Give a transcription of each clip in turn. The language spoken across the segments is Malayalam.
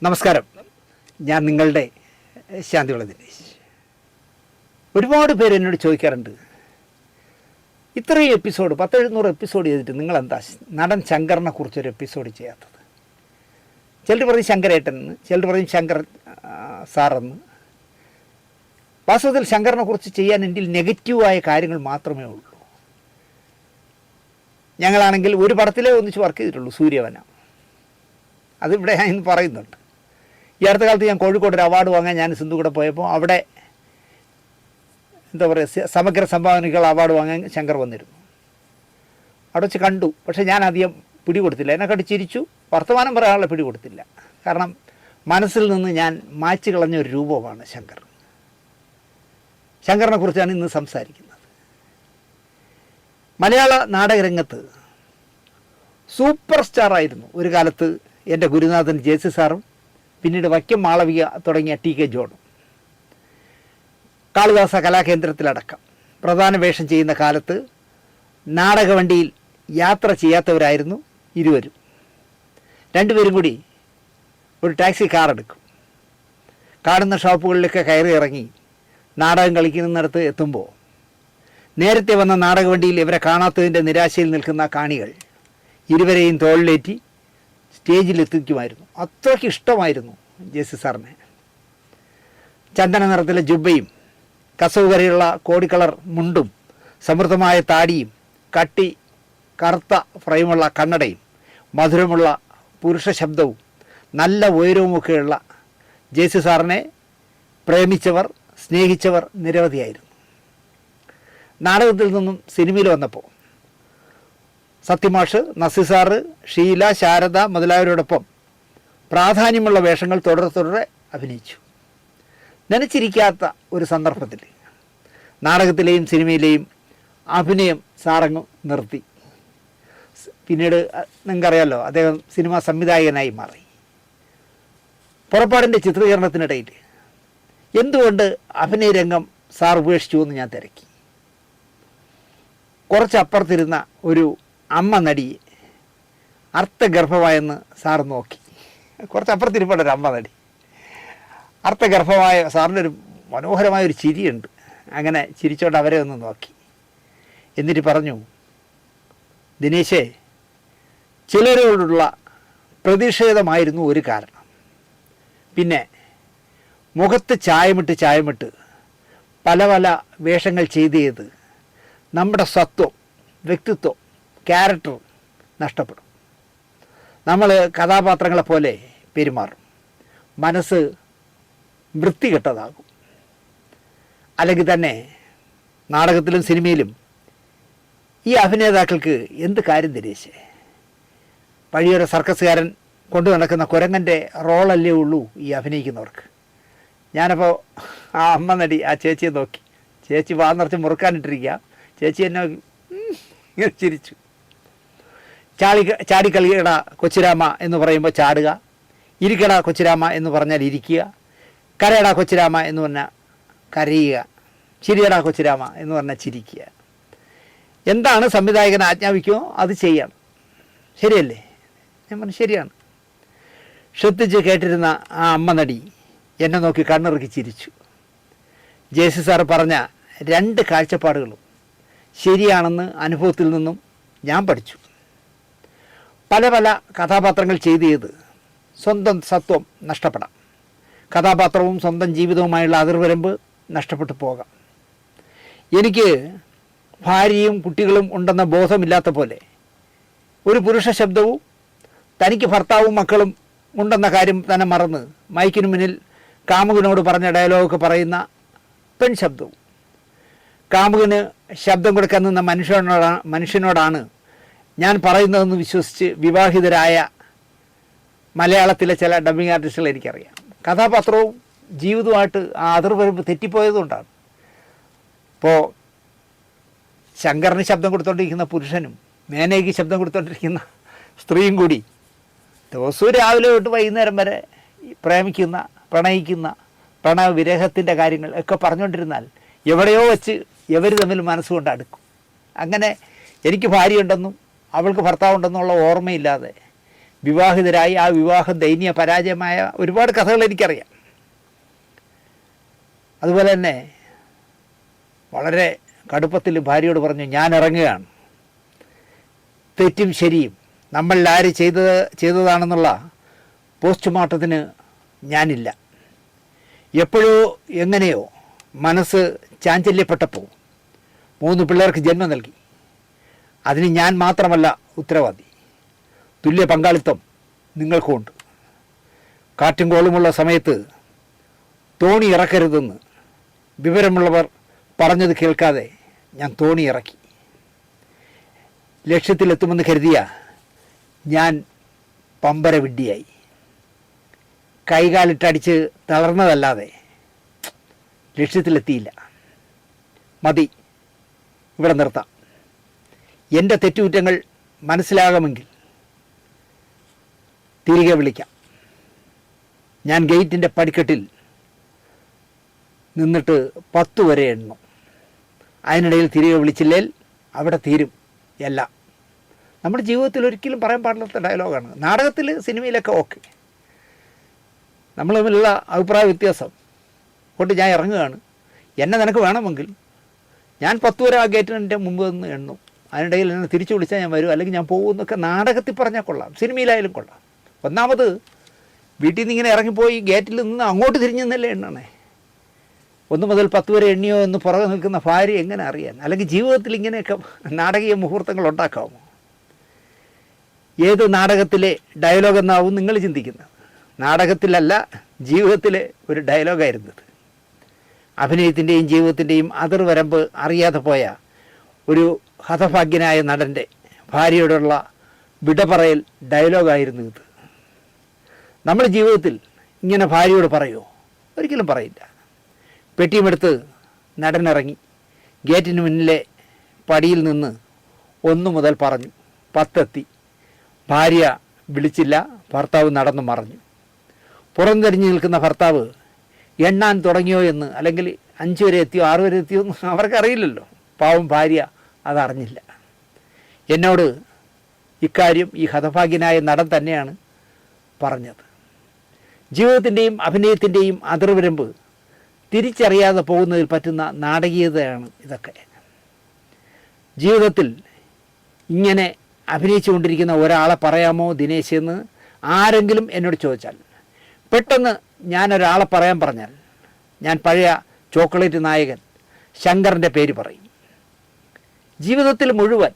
നമസ്കാരം, ഞാൻ നിങ്ങളുടെ ശാന്തിയുള്ള ദിനേശ്. ഒരുപാട് പേര് എന്നോട് ചോദിക്കാറുണ്ട്, ഇത്രയും എപ്പിസോഡ് 100-700 എപ്പിസോഡ് ചെയ്തിട്ട് നിങ്ങളെന്താ നടൻ ശങ്കറിനെ കുറിച്ചൊരു എപ്പിസോഡ് ചെയ്യാത്തത്? ചിലർ പറയും ശങ്കരേട്ടനെന്ന്, ചിലർ പറയും ശങ്കർ സാറെന്ന്. വാസ്തവത്തിൽ ശങ്കറിനെ കുറിച്ച് ചെയ്യാൻ എൻ്റെ നെഗറ്റീവായ കാര്യങ്ങൾ മാത്രമേ ഉള്ളൂ. ഞങ്ങളാണെങ്കിൽ ഒരു പടത്തിലേ ഒന്നിച്ച് വർക്ക് ചെയ്തിട്ടുള്ളൂ, സൂര്യവന. അതിവിടെ ഞാൻ ഇന്ന് പറയുന്നുണ്ട്. ഈ അടുത്ത കാലത്ത് ഞാൻ കോഴിക്കോട് ഒരു അവാർഡ് വാങ്ങാൻ ഞാൻ സിന്ധു കൂടെ പോയപ്പോൾ അവിടെ എന്താ പറയുക, സമഗ്ര സംഭാവനകൾ അവാർഡ് വാങ്ങാൻ ശങ്കർ വന്നിരുന്നു. അവിടെ വെച്ച് കണ്ടു. പക്ഷേ ഞാൻ അധികം പിടികൊടുത്തില്ല. എന്നെ കണ്ട് ചിരിച്ചു. വർത്തമാനം പറയാനുള്ള പിടികൊടുത്തില്ല. കാരണം മനസ്സിൽ നിന്ന് ഞാൻ മായ്ച്ചു കളഞ്ഞ ഒരു രൂപമാണ് ശങ്കർ. ശങ്കറിനെ കുറിച്ചാണ് ഇന്ന് സംസാരിക്കുന്നത്. മലയാള നാടകരംഗത്ത് സൂപ്പർ സ്റ്റാറായിരുന്നു ഒരു കാലത്ത് എൻ്റെ ഗുരുനാഥൻ ജെ.സി. സാറും പിന്നീട് വൈക്കം മാളവിക തുടങ്ങിയ ടി.കെ. ജോണും. കാളിദാസ കലാകേന്ദ്രത്തിലടക്കം പ്രധാന വേഷം ചെയ്യുന്ന കാലത്ത് നാടകവണ്ടിയിൽ യാത്ര ചെയ്യാത്തവരായിരുന്നു ഇരുവരും. രണ്ടുപേരും കൂടി ഒരു ടാക്സി കാർ എടുക്കും. കാണുന്ന ഷോപ്പുകളിലൊക്കെ കയറി ഇറങ്ങി നാടകം കളിക്കുന്നിടത്ത് എത്തുമ്പോൾ നേരത്തെ വന്ന നാടകവണ്ടിയിൽ ഇവരെ കാണാത്തതിൻ്റെ നിരാശയിൽ നിൽക്കുന്ന കാണികൾ ഇരുവരെയും തോളിലേറ്റി സ്റ്റേജിലെത്തിക്കുമായിരുന്നു. അത്രയ്ക്ക് ഇഷ്ടമായിരുന്നു ജെ.സി. സാറിനെ. ചന്ദന നിറത്തിലെ ജുബയും കസവ് വരെയുള്ള കോടിക്കളർ മുണ്ടും സമൃദ്ധമായ താടിയും കട്ടി കറുത്ത ഫ്രെയിമുള്ള കണ്ണടയും മധുരമുള്ള പുരുഷ ശബ്ദവും നല്ല ഉയരവുമൊക്കെയുള്ള ജെ.സി. സാറിനെ പ്രേമിച്ചവർ സ്നേഹിച്ചവർ നിരവധിയായിരുന്നു. നാടകത്തിൽ നിന്നും സിനിമയിൽ വന്നപ്പോൾ സത്യമാഷ്, നസീർ സാറ്, ഷീല, ശാരദ മുതലായവരോടൊപ്പം പ്രാധാന്യമുള്ള വേഷങ്ങൾ തുടരെ അഭിനയിച്ചു. നനച്ചിരിക്കാത്ത ഒരു സന്ദർഭത്തിൽ നാടകത്തിലെയും സിനിമയിലെയും അഭിനയം സാറങ്ങ് നിർത്തി. പിന്നീട് നിങ്ങൾക്കറിയാമല്ലോ, അദ്ദേഹം സിനിമാ സംവിധായകനായി മാറി. പുറപ്പാടിൻ്റെ ചിത്രീകരണത്തിനിടയിൽ എന്തുകൊണ്ട് അഭിനയരംഗം സാർ ഉപേക്ഷിച്ചു എന്ന് ഞാൻ തിരക്കി. കുറച്ചപ്പുറത്തിരുന്ന ഒരു അമ്മ നടിയെ അർത്ഥഗർഭമായെന്ന് സാർ നോക്കി. കുറച്ചപ്പുറത്തിരിപ്പുണ്ട് ഒരു അമ്മ നടി, അർത്ഥഗർഭമായ. സാറിൻ്റെ ഒരു മനോഹരമായൊരു ചിരിയുണ്ട്. അങ്ങനെ ചിരിച്ചോണ്ട് അവരെ ഒന്ന് നോക്കി. എന്നിട്ട് പറഞ്ഞു, ദിനേശേ, ചിലരോടുള്ള പ്രതിഷേധമായിരുന്നു ഒരു കാരണം. പിന്നെ മുഖത്ത് ചായമിട്ട് പല വേഷങ്ങൾ ചെയ്ത് നമ്മുടെ സത്വം, വ്യക്തിത്വം, ക്യാരക്ടർ നഷ്ടപ്പെടും. നമ്മൾ കഥാപാത്രങ്ങളെ പോലെ പെരുമാറും. മനസ്സ് വൃത്തികെട്ടതാകും. അല്ലെങ്കിൽ തന്നെ നാടകത്തിലും സിനിമയിലും ഈ അഭിനേതാക്കൾക്ക് എന്ത് കാര്യം ദിനേശേ? പഴയൊരു സർക്കസുകാരൻ കൊണ്ടു നടക്കുന്ന കുരങ്ങൻ്റെ റോളല്ലേ ഉള്ളൂ ഈ അഭിനയിക്കുന്നവർക്ക്. ഞാനപ്പോൾ ആ അമ്മ നടി ആ ചേച്ചിയെ നോക്കി. ചേച്ചി വാ നിറച്ച് മുറുക്കാനിട്ടിരിക്കുക. ചേച്ചി എന്നെ ഇങ്ങനെ ചിരിച്ചു. ചാടിക്കളിയട കൊച്ചുരാമ എന്ന് പറയുമ്പോൾ ചാടുക, ഇരിക്കട കൊച്ചുരാമ എന്ന് പറഞ്ഞാൽ ഇരിക്കുക, കരയടാ കൊച്ചുരാമ എന്ന് പറഞ്ഞാൽ കരയുക, ചിരിയടാ കൊച്ചുരാമ എന്ന് പറഞ്ഞാൽ ചിരിക്കുക. എന്താണ് സംവിധായകൻ ആജ്ഞാപിക്കുമോ അത് ചെയ്യണം. ശരിയല്ലേ? ഞാൻ പറഞ്ഞു ശരിയാണ്. ശ്രദ്ധിച്ച് കേട്ടിരുന്ന ആ അമ്മ നടി എന്നെ നോക്കി കണ്ണിറുക്കി ചിരിച്ചു. ജെ.സി. സാർ പറഞ്ഞ 2 കാഴ്ചപ്പാടുകളും ശരിയാണെന്ന് അനുഭവത്തിൽ നിന്നും ഞാൻ പഠിച്ചു. പല കഥാപാത്രങ്ങൾ ചെയ്ത് സ്വന്തം സത്വം നഷ്ടപ്പെടാം. കഥാപാത്രവും സ്വന്തം ജീവിതവുമായുള്ള അതിർവരമ്പ് നഷ്ടപ്പെട്ടു പോകാം. എനിക്ക് ഭാര്യയും കുട്ടികളും ഉണ്ടെന്ന ബോധമില്ലാത്ത പോലെ ഒരു പുരുഷ ശബ്ദവും തനിക്ക് ഭർത്താവും മക്കളും ഉണ്ടെന്ന കാര്യം തന്നെ മറന്ന് മൈക്കിനു മുന്നിൽ കാമുകനോട് പറഞ്ഞ ഡയലോഗൊക്കെ പറയുന്ന പെൺ ശബ്ദവും. കാമുകന് ശബ്ദം കൊടുക്കാൻ നിന്ന മനുഷ്യനോടാണ് ഞാൻ പറയുന്നതെന്ന് വിശ്വസിച്ച് വിവാഹിതരായ മലയാളത്തിലെ ചില ഡബ്ബിംഗ് ആർട്ടിസ്റ്റുകൾ എനിക്കറിയാം. കഥാപാത്രവും ജീവിതവുമായിട്ട് ആ അതിർവരമ്പ് തെറ്റിപ്പോയതുകൊണ്ടാണ്. ഇപ്പോൾ ശങ്കറിന് ശബ്ദം കൊടുത്തുകൊണ്ടിരിക്കുന്ന പുരുഷനും മേനയ്ക്ക് ശബ്ദം കൊടുത്തുകൊണ്ടിരിക്കുന്ന സ്ത്രീയും കൂടി ദിവസവും രാവിലെ തൊട്ട് വൈകുന്നേരം വരെ പ്രേമിക്കുന്ന, പ്രണയിക്കുന്ന, പ്രണയവിരഹത്തിൻ്റെ കാര്യങ്ങൾ ഒക്കെ പറഞ്ഞുകൊണ്ടിരുന്നാൽ എവിടെയോ വെച്ച് ഇവർ തമ്മിൽ മനസ്സുകൊണ്ട് അടുക്കും. അങ്ങനെ എനിക്ക് ഭാര്യയുണ്ടെന്നും അവൾക്ക് ഭർത്താവുണ്ടെന്നുള്ള ഓർമ്മയില്ലാതെ വിവാഹിതരായി ആ വിവാഹം ദയനീയ പരാജയമായ ഒരുപാട് കഥകൾ എനിക്കറിയാം. അതുപോലെ തന്നെ വളരെ കടുപ്പത്തിൽ ഭാര്യയോട് പറഞ്ഞു, ഞാൻ ഇറങ്ങുകയാണ്, തെറ്റും ശരിയും നമ്മളിൽ ആര് ചെയ്തതാണെന്നുള്ള പോസ്റ്റ്മോർട്ടത്തിന് ഞാനില്ല. എപ്പോഴോ എങ്ങനെയോ മനസ്സ് ചാഞ്ചല്യപ്പെട്ടപ്പോൾ 3 പിള്ളേർക്ക് ജന്മം നൽകി. അതിന് ഞാൻ മാത്രമല്ല ഉത്തരവാദി, തുല്യ പങ്കാളിത്തം നിങ്ങൾക്കുമുണ്ട്. കാറ്റും കോളുമുള്ള സമയത്ത് തോണി ഇറക്കരുതെന്ന് വിവരമുള്ളവർ പറഞ്ഞത് കേൾക്കാതെ ഞാൻ തോണി ഇറക്കി. ലക്ഷ്യത്തിലെത്തുമെന്ന് കരുതിയ ഞാൻ പമ്പര വിഡ്ഢിയായി. കൈകാലിട്ടടിച്ച് തളർന്നതല്ലാതെ ലക്ഷ്യത്തിലെത്തിയില്ല. മതി, ഇവിടെ നിർത്താം. എൻ്റെ തെറ്റുകുറ്റങ്ങൾ മനസ്സിലാകാമെങ്കിൽ തിരികെ വിളിക്കാം. ഞാൻ ഗേറ്റിൻ്റെ പടിക്കെട്ടിൽ നിന്നിട്ട് 10 വരെ എണ്ണും. അതിനിടയിൽ തിരികെ വിളിച്ചില്ലേൽ അവിടെ തീരും എല്ലാം. നമ്മുടെ ജീവിതത്തിൽ ഒരിക്കലും പറയാൻ പാടില്ലാത്ത ഡയലോഗാണ്. നാടകത്തിൽ, സിനിമയിലൊക്കെ ഓക്കെ. നമ്മൾ തമ്മിലുള്ള അഭിപ്രായ വ്യത്യാസം കൊണ്ട് ഞാൻ ഇറങ്ങുകയാണ്. എന്നെ നിനക്ക് വേണമെങ്കിൽ ഞാൻ 10 വരെ ആ ഗേറ്റിൻ്റെ മുമ്പ് നിന്ന് എണ്ണും. അതിനിടയിൽ എന്നെ തിരിച്ചു വിളിച്ചാൽ ഞാൻ വരും, അല്ലെങ്കിൽ ഞാൻ പോകുമെന്നൊക്കെ നാടകത്തിൽ പറഞ്ഞാൽ കൊള്ളാം, സിനിമയിലായാലും കൊള്ളാം. ഒന്നാമത് വീട്ടിൽ നിന്ന് ഇങ്ങനെ ഇറങ്ങിപ്പോയി ഗേറ്റിൽ നിന്ന് അങ്ങോട്ട് തിരിഞ്ഞു നിന്നല്ലേ എണ്ണണേ. 1 മുതൽ 10 വരെ എണ്ണിയോ എന്ന് പുറകെ നിൽക്കുന്ന ഭാര്യ എങ്ങനെ അറിയാൻ? അല്ലെങ്കിൽ ജീവിതത്തിൽ ഇങ്ങനെയൊക്കെ നാടകീയ മുഹൂർത്തങ്ങൾ ഉണ്ടാക്കാമോ? ഏത് നാടകത്തിലെ ഡയലോഗ് എന്നാവും നിങ്ങൾ ചിന്തിക്കുന്നത്? നാടകത്തിലല്ല, ജീവിതത്തിലെ ഒരു ഡയലോഗായിരുന്നത്. അഭിനയത്തിൻ്റെയും ജീവിതത്തിൻ്റെയും അതിർവരമ്പ് അറിയാതെ പോയ ഒരു ഹതഭാഗ്യനായ നടൻ്റെ ഭാര്യയോടുള്ള വിടപറയൽ ഡയലോഗായിരുന്നു ഇത്. നമ്മൾ ജീവിതത്തിൽ ഇങ്ങനെ ഭാര്യയോട് പറയുമോ? ഒരിക്കലും പറയില്ല. പെട്ടിയുമെടുത്ത് നടനിറങ്ങി ഗേറ്റിന് മുന്നിലെ പടിയിൽ നിന്ന് 1 മുതൽ പറഞ്ഞു, 10 എത്തി. ഭാര്യ വിളിച്ചില്ല, ഭർത്താവ് നടന്നു മറഞ്ഞു. പുറംതിരിഞ്ഞ് നിൽക്കുന്ന ഭർത്താവ് എണ്ണാൻ തുടങ്ങിയോ എന്ന്, അല്ലെങ്കിൽ 5 വരെ എത്തിയോ 6 വരെ എത്തിയോ എന്ന് അവർക്കറിയില്ലല്ലോ. പാവം ഭാര്യ അതറിഞ്ഞില്ല. എന്നോട് ഇക്കാര്യം ഈ ഹതഭാഗ്യനായ നടൻ തന്നെയാണ് പറഞ്ഞത്. ജീവിതത്തിൻ്റെയും അഭിനയത്തിൻ്റെയും അതിർവരമ്പ് തിരിച്ചറിയാതെ പോകുന്നതിൽ പറ്റുന്ന നാടകീയതയാണ് ഇതൊക്കെ. ജീവിതത്തിൽ ഇങ്ങനെ അഭിനയിച്ചു കൊണ്ടിരിക്കുന്ന ഒരാളെ പറയാമോ ദിനേശ് എന്ന് ആരെങ്കിലും എന്നോട് ചോദിച്ചാൽ, പെട്ടെന്ന് ഞാനൊരാളെ പറയാൻ പറഞ്ഞാൽ ഞാൻ പഴയ ചോക്ലേറ്റ് നായകൻ ശങ്കറിൻ്റെ പേര് പറയും. ജീവിതത്തിൽ മുഴുവൻ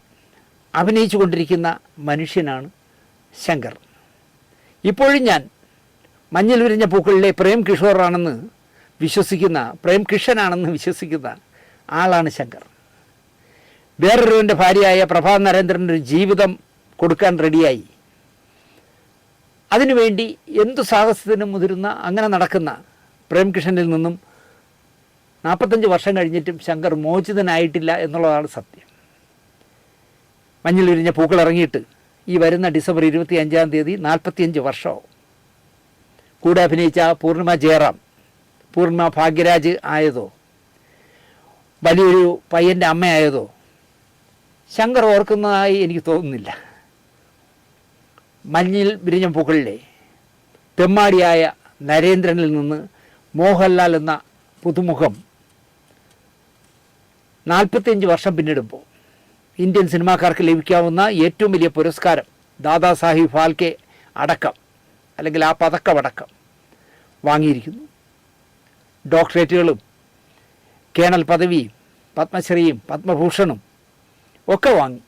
അഭിനയിച്ചു കൊണ്ടിരിക്കുന്ന മനുഷ്യനാണ് ശങ്കർ. ഇപ്പോഴും ഞാൻ മഞ്ഞിൽ വിരിഞ്ഞ പൂക്കളിലെ പ്രേം കിഷോറാണെന്ന് വിശ്വസിക്കുന്ന, പ്രേം കിഷനാണെന്ന് വിശ്വസിക്കുന്ന ആളാണ് ശങ്കർ. വേറൊരുവൻ്റെ ഭാര്യയായ പ്രഭാ നരേന്ദ്രൻ്റെ ഒരു ജീവിതം കൊടുക്കാൻ റെഡിയായി. അതിനുവേണ്ടി എന്തു സാഹസത്തിനും മുതിരുന്ന, അങ്ങനെ നടക്കുന്ന പ്രേം കിഷനിൽ നിന്നും 45 വർഷം കഴിഞ്ഞിട്ടും ശങ്കർ മോചിതനായിട്ടില്ല എന്നുള്ളതാണ് സത്യം. മഞ്ഞിൽ വിരിഞ്ഞ പൂക്കൾ ഇറങ്ങിയിട്ട് ഈ വരുന്ന ഡിസംബർ 25-ാം തീയതി 45 വർഷമാവും. കൂടെ അഭിനയിച്ച പൂർണിമ ജയറാം, പൂർണിമ ഭാഗ്യരാജ് ആയതോ, വലിയൊരു പയ്യൻ്റെ അമ്മയായതോ ശങ്കർ ഓർക്കുന്നതായി എനിക്ക് തോന്നുന്നില്ല. മഞ്ഞിൽ വിരിഞ്ഞ പൂക്കളിലെ തെമ്മാടിയായ നരേന്ദ്രനിൽ നിന്ന് മോഹൻലാൽ എന്ന പുതുമുഖം 45 വർഷം പിന്നിടുമ്പോൾ ഇന്ത്യൻ സിനിമാക്കാർക്ക് ലഭിക്കാവുന്ന ഏറ്റവും വലിയ പുരസ്കാരം ദാദാസാഹിബ് ഫാൽക്കെ അടക്കം, അല്ലെങ്കിൽ ആ പതക്കമടക്കം വാങ്ങിയിരിക്കുന്നു. ഡോക്ടറേറ്റുകളും കേണൽ പദവിയും പത്മശ്രീയും പത്മഭൂഷണും ഒക്കെ വാങ്ങി.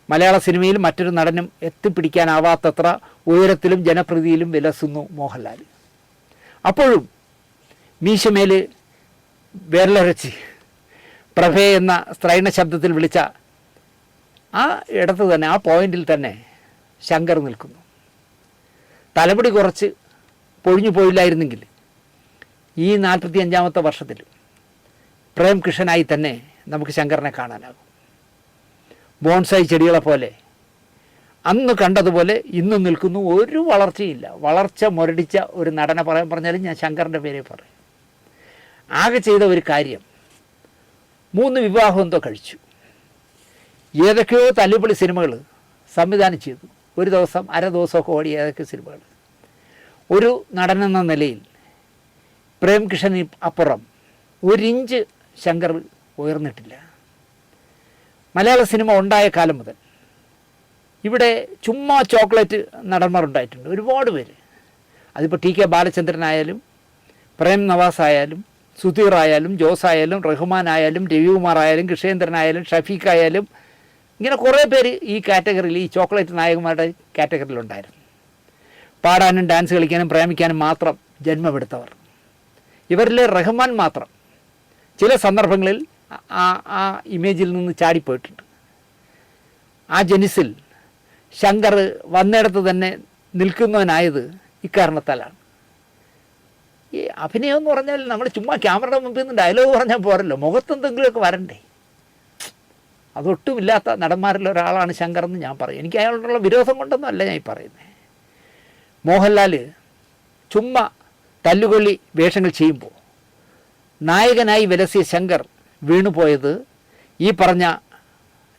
മലയാള സിനിമയിൽ മറ്റൊരു നടനും എത്തിപ്പിടിക്കാനാവാത്തത്ര ഉയരത്തിലും ജനപ്രീതിയിലും വിലസുന്നു മോഹൻലാൽ. അപ്പോഴും മീശമേൽ വിരലരച്ച് പ്രഭേ എന്ന സ്ത്രൈണ ശബ്ദത്തിൽ വിളിച്ച ആ ഇടത്ത് തന്നെ, ആ പോയിന്റിൽ തന്നെ ശങ്കർ നിൽക്കുന്നു. തലമുടി കുറച്ച് പൊഴിഞ്ഞു പോയില്ലായിരുന്നെങ്കിൽ ഈ 45-ാമത്തെ വർഷത്തിൽ പ്രേം കിഷനായി തന്നെ നമുക്ക് ശങ്കറിനെ കാണാനാകും. ബോൺസായി ചെടികളെ പോലെ അന്ന് കണ്ടതുപോലെ ഇന്നും നിൽക്കുന്നു. ഒരു വളർച്ചയില്ല. വളർച്ച മുരടിച്ച ഒരു നടനെ പറയാൻ പറഞ്ഞാലും ഞാൻ ശങ്കറിൻ്റെ പേരെ പറയും. ആകെ ചെയ്ത ഒരു കാര്യം, 3 വിവാഹം എന്തോ കഴിച്ചു. ഏതൊക്കെയോ തല്ലുപൊളി സിനിമകൾ സംവിധാനം ചെയ്തു. ഒരു ദിവസം അര ദിവസമൊക്കെ ഓടിയ ഏതൊക്കെ സിനിമകൾ. ഒരു നടനെന്ന നിലയിൽ പ്രേം കിഷന് അപ്പുറം ഒരിഞ്ച് ശങ്കർ ഉയർന്നിട്ടില്ല. മലയാള സിനിമ ഉണ്ടായ കാലം മുതൽ ഇവിടെ ചുമ്മാ ചോക്ലേറ്റ് നടന്മാരുണ്ടായിട്ടുണ്ട് ഒരുപാട് പേര്. അതിപ്പോൾ ടി കെ ബാലചന്ദ്രനായാലും പ്രേം നവാസ് ആയാലും സുധീർ ആയാലും ജോസ് ആയാലും റഹ്മാൻ ആയാലും രവികുമാർ ആയാലും കൃഷ്ണേന്ദ്രനായാലും ഷഫീഖ് ആയാലും ഇങ്ങനെ കുറേ പേര് ഈ കാറ്റഗറിയിൽ, ഈ ചോക്ലേറ്റ് നായകന്മാരുടെ കാറ്റഗറിയിലുണ്ടായിരുന്നു. പാടാനും ഡാൻസ് കളിക്കാനും പ്രേമിക്കാനും മാത്രം ജന്മമെടുത്തവർ. ഇവരിലെ റഹ്മാൻ മാത്രം ചില സന്ദർഭങ്ങളിൽ ആ ഇമേജിൽ നിന്ന് ചാടിപ്പോയിട്ടുണ്ട്. ആ ജനിസിൽ ശങ്കർ വന്നിടത്ത് തന്നെ നിൽക്കുന്നവനായത് ഇക്കാരണത്താലാണ്. ഈ അഭിനയം എന്ന് പറഞ്ഞാൽ നമ്മൾ ചുമ്മാ ക്യാമറയുടെ മുമ്പിൽ നിന്ന് ഡയലോഗ് പറഞ്ഞാൽ പോരല്ലോ, മുഖത്തെന്തെങ്കിലുമൊക്കെ വരണ്ടേ. അതൊട്ടുമില്ലാത്ത നടന്മാരിൽ ഒരാളാണ് ശങ്കർ എന്ന് ഞാൻ പറയും. എനിക്ക് അയാളോടുള്ള വിരോധം കൊണ്ടൊന്നും അല്ല ഞാൻ ഈ പറയുന്നത്. മോഹൻലാൽ ചുമ്മാ തല്ലുകൊള്ളി വേഷങ്ങൾ ചെയ്യുമ്പോൾ നായകനായി വിലസിയ ശങ്കർ വീണുപോയത് ഈ പറഞ്ഞ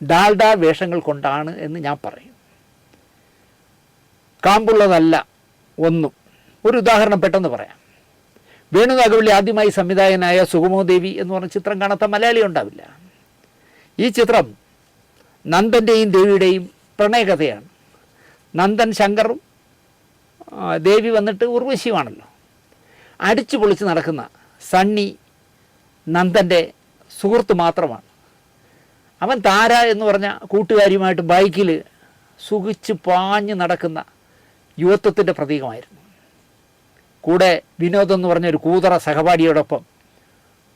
ഡാൽഡ വേഷങ്ങൾ കൊണ്ടാണ് എന്ന് ഞാൻ പറയും. കാമ്പുള്ളതല്ല ഒന്നും. ഒരു ഉദാഹരണം പെട്ടെന്ന് പറയാം. വേണു നാഗവള്ളി ആദ്യമായി സംവിധായകനായ സുഗമോ ദേവി എന്ന് പറഞ്ഞ ചിത്രം കാണാത്ത മലയാളി ഉണ്ടാവില്ല. ഈ ചിത്രം നന്ദൻ്റെയും ദേവിയുടെയും പ്രണയകഥയാണ്. നന്ദൻ ശങ്കറും ദേവി വന്നിട്ട് ഉർവശിയുമാണല്ലോ. അടിച്ചു പൊളിച്ച് നടക്കുന്ന സണ്ണി നന്ദൻ്റെ സുഹൃത്ത് മാത്രമാണ്. അവൻ താര എന്ന് പറഞ്ഞ കൂട്ടുകാരിയുമായിട്ട് ബൈക്കിൽ സുഖിച്ച് പാഞ്ഞ് നടക്കുന്ന യുവത്വത്തിൻ്റെ പ്രതീകമായിരുന്നു. കൂടെ വിനോദ് എന്ന് പറഞ്ഞൊരു കൂതറ സഹപാഠിയോടൊപ്പം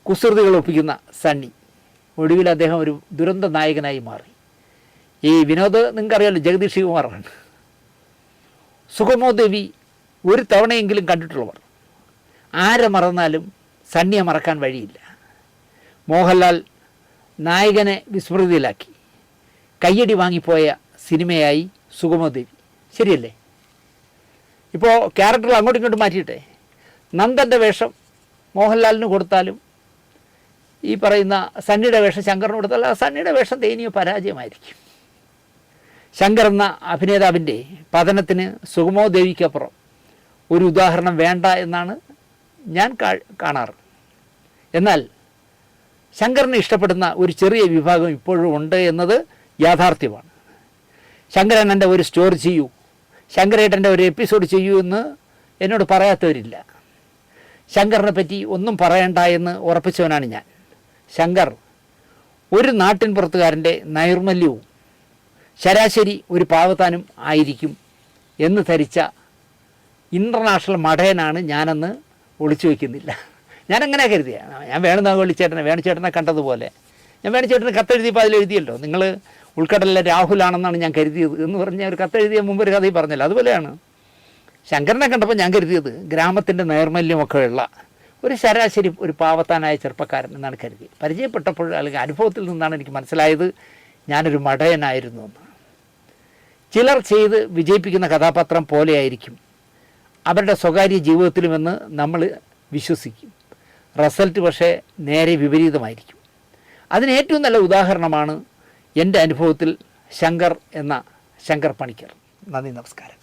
കുസൃതികൾ ഒപ്പിക്കുന്ന സണ്ണി. ഒടുവിൽ അദ്ദേഹം ഒരു ദുരന്ത നായകനായി മാറി. ഈ വിനോദ് നിങ്ങൾക്കറിയാമല്ലോ, ജഗദീഷ് ശിവകുമാറാണ്. സുഗമോ ദേവി ഒരു തവണയെങ്കിലും കണ്ടിട്ടുള്ളവർ ആരെ മറന്നാലും സണ്ണിയെ മറക്കാൻ വഴിയില്ല. മോഹൻലാൽ നായകനെ വിസ്മൃതിയിലാക്കി കയ്യടി വാങ്ങിപ്പോയ സിനിമയായി സുഗമോ ദേവി. ശരിയല്ലേ? ഇപ്പോൾ ക്യാരക്ടർ അങ്ങോട്ടും ഇങ്ങോട്ടും മാറ്റിയിട്ടെ നന്ദൻ്റെ വേഷം മോഹൻലാലിന് കൊടുത്താലും ഈ പറയുന്ന സണ്ണിയുടെ വേഷം ശങ്കറിന് കൊടുത്താൽ ആ സണ്ണിയുടെ വേഷം ദയനീയ പരാജയമായിരിക്കും. ശങ്കർ എന്ന അഭിനേതാവിൻ്റെ പതനത്തിന് സുഗമോ ദേവിക്കപ്പുറം ഒരു ഉദാഹരണം വേണ്ട എന്നാണ് ഞാൻ കാണാറ്. എന്നാൽ ശങ്കറിനെ ഇഷ്ടപ്പെടുന്ന ഒരു ചെറിയ വിഭാഗം ഇപ്പോഴും ഉണ്ട് എന്നത് യാഥാർത്ഥ്യമാണ്. ശങ്കരേട്ടൻ്റെ ഒരു സ്റ്റോറി ചെയ്യൂ, ശങ്കരേട്ടൻ്റെ ഒരു എപ്പിസോഡ് ചെയ്യൂ എന്ന് എന്നോട് പറയാത്തവരില്ല. ശങ്കറിനെ പറ്റി ഒന്നും പറയണ്ട എന്ന് ഉറപ്പിച്ചവനാണ് ഞാൻ. ശങ്കർ ഒരു നാട്ടിൻ പുറത്തുകാരൻ്റെ നൈർമല്യവും ശരാശരി ഒരു പാവത്താനും ആയിരിക്കും എന്ന് ധരിച്ച ഇൻ്റർനാഷണൽ മടയനാണ് ഞാനെന്ന് ഒളിച്ചു വയ്ക്കുന്നില്ല. ഞാനങ്ങനെ കരുതിയ. ഞാൻ വേണുചേട്ടനെ കണ്ടതുപോലെ ഞാൻ വേണുചേട്ടന് കത്തെഴുതിയപ്പോൾ അതിലെഴുതിയല്ലോ, നിങ്ങൾ ഉൾക്കടലിലെ രാഹുലാണെന്നാണ് ഞാൻ കരുതിയത് എന്ന് പറഞ്ഞ ഒരു കത്തെഴുതിയ മുമ്പ് ഒരു കഥയിൽ പറഞ്ഞല്ലോ. അതുപോലെയാണ് ശങ്കരനെ കണ്ടപ്പോൾ ഞാൻ കരുതിയത് ഗ്രാമത്തിൻ്റെ നൈർമല്യമൊക്കെ ഉള്ള ഒരു ശരാശരി ഒരു പാവത്താനായ ചെറുപ്പക്കാരൻ എന്നാണ് കരുതി. പരിചയപ്പെട്ടപ്പോൾ അല്ലെങ്കിൽ അനുഭവത്തിൽ നിന്നാണ് എനിക്ക് മനസ്സിലായത് ഞാനൊരു മടയനായിരുന്നു എന്ന്. ചിലർ ചെയ്ത് വിജയിപ്പിക്കുന്ന കഥാപാത്രം പോലെയായിരിക്കും അവരുടെ സ്വകാര്യ ജീവിതത്തിലുമെന്ന് നമ്മൾ വിശ്വസിക്കും. റിസൾട്ട് പക്ഷേ നേരെ വിപരീതമായിരിക്കും. അതിന് ഏറ്റവും നല്ല ഉദാഹരണമാണ് എൻ്റെ അനുഭവത്തിൽ ശങ്കർ എന്ന ശങ്കർ പണിക്കർ. നന്ദി, നമസ്കാരം.